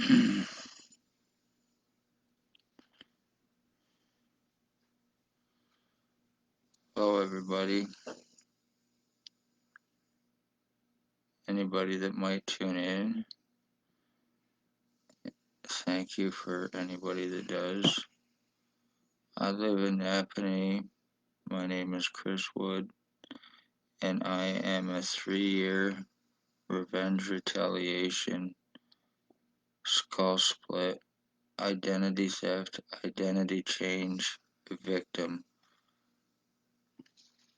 Hello, everybody. Anybody that might tune in, thank you for anybody that does. I live in Napanee. My name is Chris Wood, and I am a 3-year revenge retaliation, skull split, identity theft, identity change victim.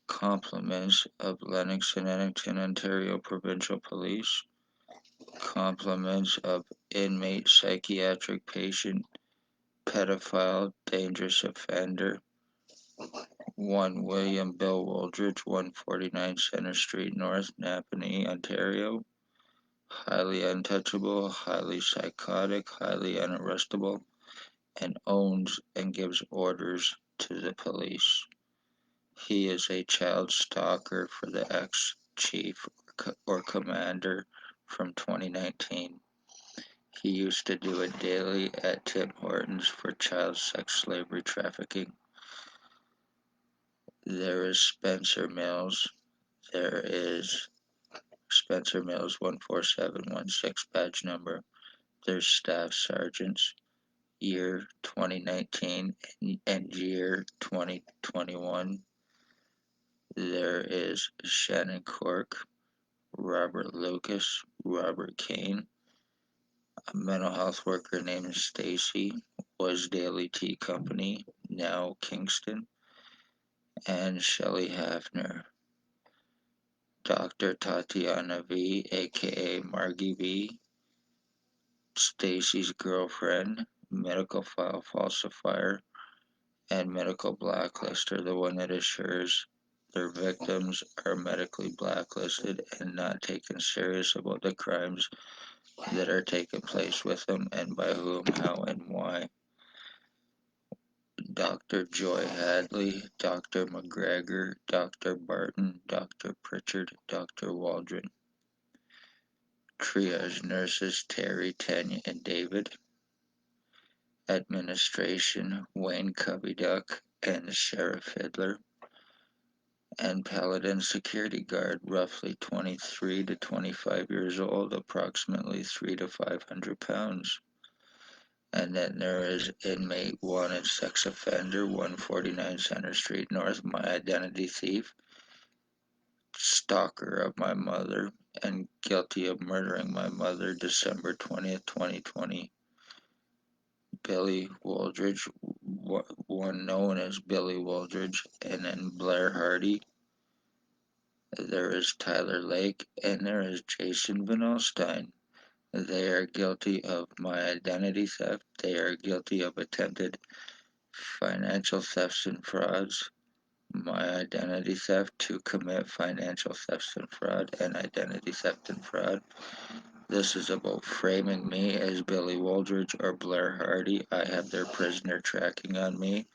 Compliments of Lennox and Edmonton, Ontario Provincial Police. Compliments of inmate psychiatric patient, pedophile, dangerous offender. 1 William Bill Wooldridge, 149 Centre Street North, Napanee, Ontario. Highly untouchable, highly psychotic, highly unarrestable, and owns and gives orders to the police. He is a child stalker for the ex-chief or commander from 2019. He used to do it daily at Tim Hortons for child sex slavery trafficking. There is Spencer Mills. There is Spencer Mills 14716 badge number. There's staff sergeants, year 2019 and year 2021. There is Shannon Cork, Robert Lucas, Robert Kane, a mental health worker named Stacy, was Daily Tea Company, now Kingston, and Shelley Hafner. Dr. Tatiana V, aka Margie V, Stacy's girlfriend, medical file falsifier, and medical blacklister, the one that assures their victims are medically blacklisted and not taken serious about the crimes that are taking place with them and by whom, how, and why. Dr. Joy Hadley, Dr. McGregor, Dr. Barton, Dr. Pritchard, Dr. Waldron. Triage nurses Terry, Tanya, and David. Administration Wayne Cubbyduck and Sheriff Fiddler. And Paladin security guard, roughly 23 to 25 years old, approximately 300 to 500 pounds. And then there is inmate wanted sex offender, 149 Center Street North, my identity thief, stalker of my mother, and guilty of murdering my mother, December 20th, 2020. Billy Wooldridge, one known as Billy Wooldridge, and then Blair Hardy. There is Tyler Lake, and there is Jason Van Alstyne. They are guilty of my identity theft. They are guilty of attempted financial thefts and frauds, my identity theft to commit financial thefts and fraud, and identity theft and fraud. This is about framing me as Billy Wooldridge or Blair Hardy. I have their prisoner tracking on me.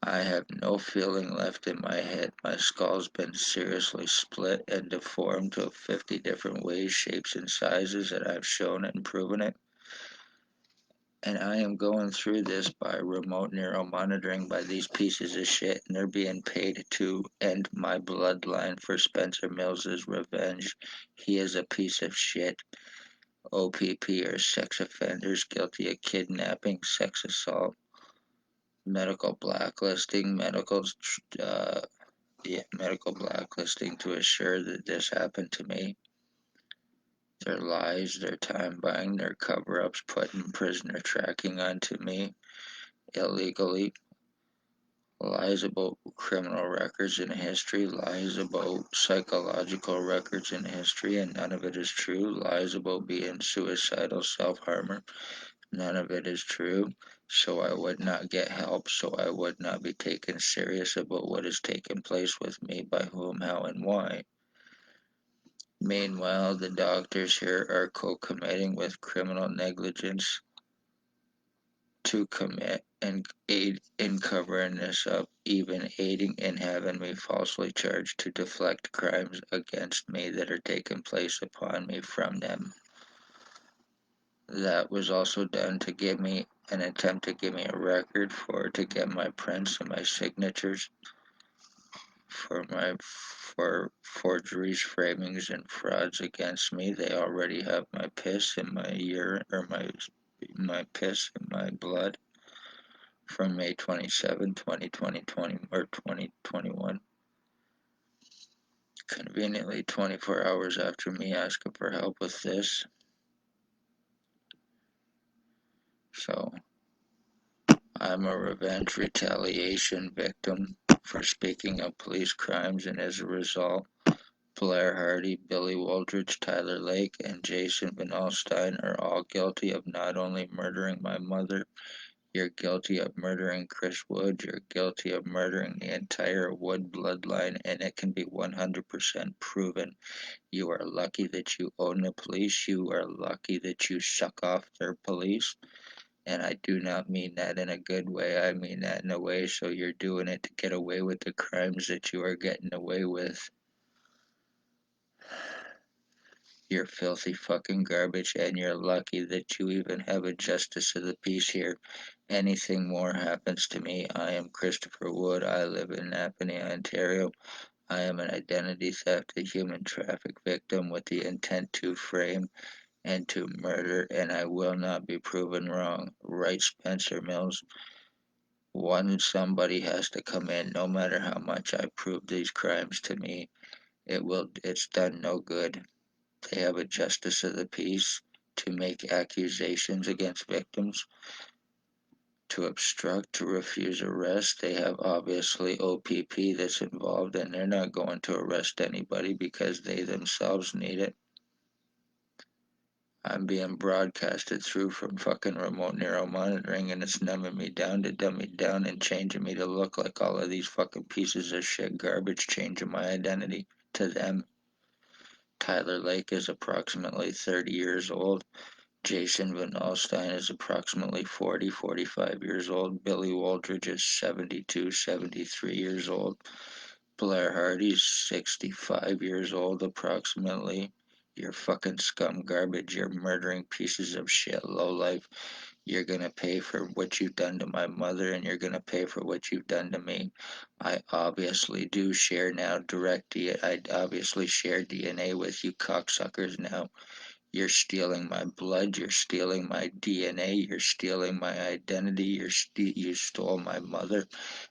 I have no feeling left in my head. My skull's been seriously split and deformed to 50 different ways, shapes, and sizes that I've shown and proven it. And I am going through this by remote neuromonitoring by these pieces of shit, and they're being paid to end my bloodline for Spencer Mills's revenge. He is a piece of shit. O.p.p are sex offenders guilty of kidnapping, sex assault, medical blacklisting, medical blacklisting to assure that this happened to me. Their lies, their time buying, their cover ups, putting prisoner tracking onto me illegally, lies about criminal records in history, lies about psychological records in history, and none of it is true, lies about being suicidal self-harmer, none of it is true, so I would not get help, so I would not be taken serious about what has taken place with me, by whom, how, and why. Meanwhile, the doctors here are co-committing with criminal negligence to commit and aid in covering this up, even aiding in having me falsely charged to deflect crimes against me that are taking place upon me from them. That was also done to give me an attempt to give me a record to get my prints and my signatures for forgeries, framings, and frauds against me. They already have my piss in my urine or my piss and my blood from May 27, 2020 or 2021. Conveniently 24 hours after me asking for help with this. So I'm a revenge retaliation victim for speaking of police crimes, and as a result, Blair Hardy, Billy Wooldridge, Tyler Lake, and Jason Van Alstyne are all guilty of not only murdering my mother, you're guilty of murdering Chris Wood, you're guilty of murdering the entire Wood bloodline, and it can be 100% proven. You are lucky that you own the police, you are lucky that you suck off their police. And I do not mean that in a good way. I mean that in a way so you're doing it to get away with the crimes that you are getting away with. You're filthy fucking garbage, and you're lucky that you even have a justice of the peace here. Anything more happens to me. I am Christopher Wood. I live in Napanee, Ontario. I am an identity theft, a human traffic victim with the intent to frame and to murder, and I will not be proven wrong. Right, Spencer Mills? Somebody has to come in, no matter how much I prove these crimes to me. It's done no good. They have a justice of the peace to make accusations against victims, to obstruct, to refuse arrest. They have obviously O.p.p that's involved, and they're not going to arrest anybody because they themselves need it. I'm being broadcasted through from fucking remote neuro monitoring, and it's numbing me down to dumb me down and changing me to look like all of these fucking pieces of shit garbage, changing my identity to them. Tyler Lake is approximately 30 years old. Jason Van Alstyne is approximately 40, 45 years old. Billy Wooldridge is 72, 73 years old. Blair Hardy's 65 years old approximately. You're fucking scum garbage. You're murdering pieces of shit, lowlife. You're gonna pay for what you've done to my mother, and you're gonna pay for what you've done to me. I obviously do share now I obviously share DNA with you cocksuckers now. You're stealing my blood. You're stealing my DNA. You're stealing my identity. You stole my mother,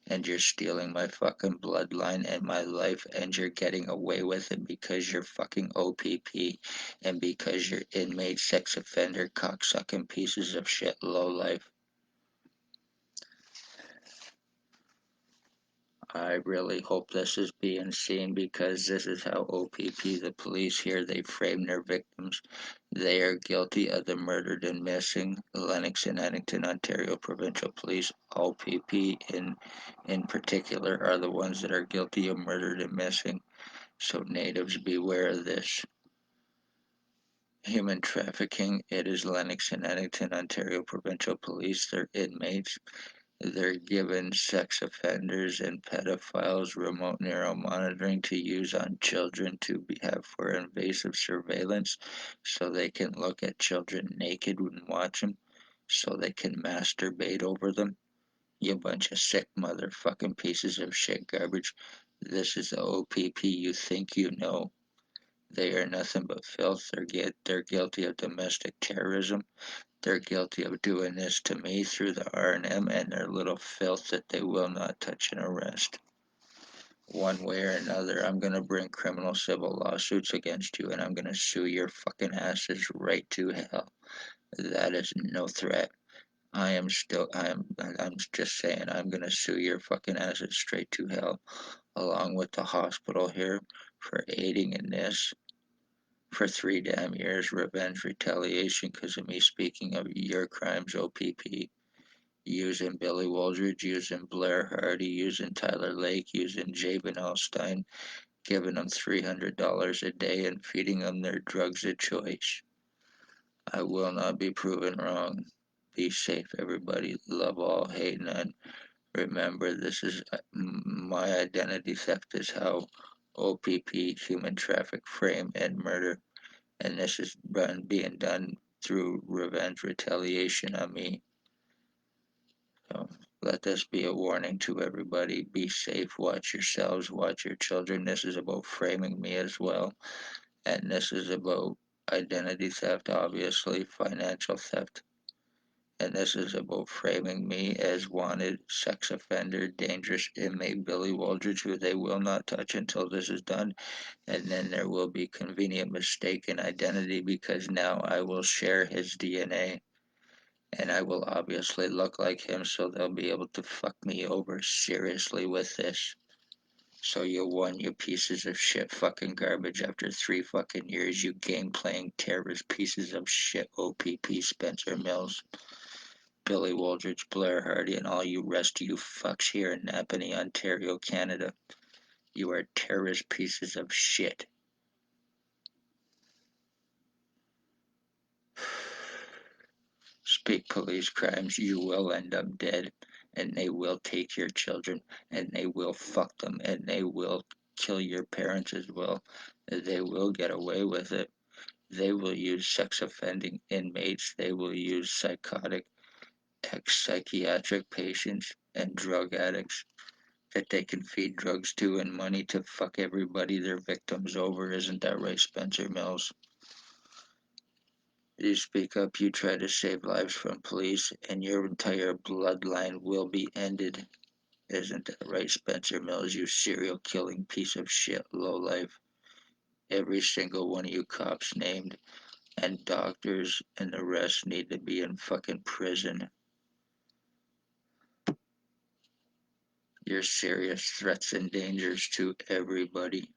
and you're stealing my fucking bloodline and my life, and you're getting away with it because you're fucking O.p.p, and because you're inmate, sex offender, cocksucking pieces of shit, low life. I really hope this is being seen because this is how O.p.p, the police here, they frame their victims. They are guilty of the murdered and missing. Lennox and Addington, Ontario Provincial Police, O.p.p in particular, are the ones that are guilty of murdered and missing. So natives beware of this. Human trafficking, it is Lennox and Addington, Ontario Provincial Police. They're inmates. They're given sex offenders and pedophiles remote neuro monitoring to use on children have for invasive surveillance so they can look at children naked and watch them so they can masturbate over them. You bunch of sick motherfucking pieces of shit garbage. This is the O.p.p you think you know. They are nothing but filth. They're guilty of domestic terrorism. They're guilty of doing this to me through the R&M and their little filth that they will not touch and arrest. One way or another, I'm going to bring criminal civil lawsuits against you, and I'm going to sue your fucking asses right to hell. That is no threat. I'm just saying, I'm going to sue your fucking asses straight to hell, along with the hospital here for aiding in this for 3 damn years, revenge retaliation because of me speaking of your crimes, O.p.p, using Billy Wooldridge, using Blair Hardy, using Tyler Lake, using Jabin Alstein, giving them $300 a day and feeding them their drugs of choice. I will not be proven wrong. Be safe, everybody. Love all, hate none. Remember, this is my identity theft is how O.p.p, human traffic, frame, and murder, and this is being done through revenge retaliation on me. So let this be a warning to everybody. Be safe, watch yourselves, watch your children. This is about framing me as well. And this is about identity theft, obviously, financial theft. And this is about framing me as wanted sex offender, dangerous inmate Billy Waldridge, who they will not touch until this is done. And then there will be convenient mistaken identity because now I will share his DNA and I will obviously look like him, so they'll be able to fuck me over seriously with this. So you won, you pieces of shit fucking garbage. After 3 fucking years, you game playing terrorist pieces of shit. O.p.p Spencer Mills, Billy Waldridge, Blair Hardy, and all you rest of you fucks here in Napanee, Ontario, Canada. You are terrorist pieces of shit. Speak police crimes, you will end up dead, and they will take your children, and they will fuck them, and they will kill your parents as well. They will get away with it. They will use sex offending inmates. They will use psychotic ex-psychiatric patients and drug addicts that they can feed drugs to and money to fuck everybody their victims over. Isn't that right, Spencer Mills? You speak up, you try to save lives from police, and your entire bloodline will be ended. Isn't that right, Spencer Mills, you serial killing piece of shit lowlife? Every single one of you cops named, and doctors and the rest need to be in fucking prison. You're serious threats and dangers to everybody.